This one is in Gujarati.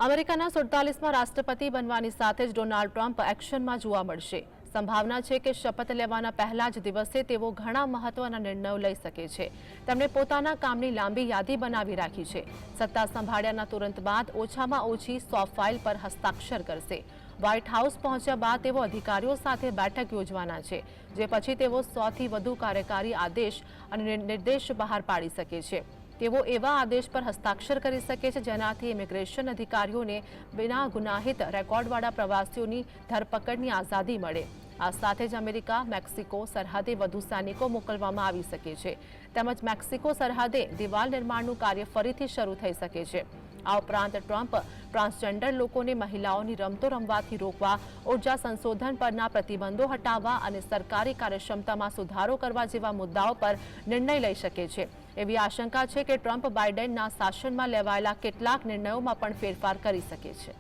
અમેરિકાના 47મા રાષ્ટ્રપતિ બનવાની સાથે જ ડોનાલ્ડ ટ્રમ્પ એક્શનમાં જોવા મળશે। સંભાવના છે કે શપથ લેવાના પહેલા જ દિવસે તેઓ ઘણા મહત્વના નિર્ણયો લઈ શકે છે। તેમણે પોતાના કામની લાંબી યાદી બનાવી રાખી છે। સત્તા સંભાળ્યાના તુરંત બાદ ઓછામાં ઓછી 100 ફાઇલ પર હસ્તાક્ષર કરશે। વ્હાઇટ હાઉસ પહોંચ્યા બાદ તેઓ અધિકારીઓ સાથે બેઠક યોજવાના છે, જે પછી તેઓ 100થી વધુ કાર્યકારી આદેશ અને નિર્દેશ બહાર પાડી શકે છે। તેઓ એવા આદેશ પર હસ્તાક્ષર કરી શકે છે જેનાથી ઇમિગ્રેશન અધિકારીઓને બિના ગુનાહિત રેકોર્ડવાળા પ્રવાસીઓની ધરપકડની આઝાદી મળે। આ સાથે જ અમેરિકા મેક્સિકો સરહદે વધુ સૈનિકો મોકલવામાં આવી શકે છે, તેમજ મેક્સિકો સરહદે દિવાલ નિર્માણનું કાર્ય ફરીથી શરૂ થઈ શકે છે। આ ઉપરાંત ટ્રમ્પ ટ્રાન્સજેન્ડર લોકોને મહિલાઓની રમતો રમવાથી રોકવા, ઉર્જા સંશોધન પરના પ્રતિબંધો હટાવવા અને સરકારી કાર્યક્ષમતામાં સુધારો કરવા જેવા મુદ્દાઓ પર નિર્ણય લઈ શકે છે। એવી આશંકા છે કે ટ્રમ્પ બાઇડેનના શાસનમાં લેવાયેલા કેટલાક નિર્ણયોમાં પણ ફેરફાર કરી શકે છે।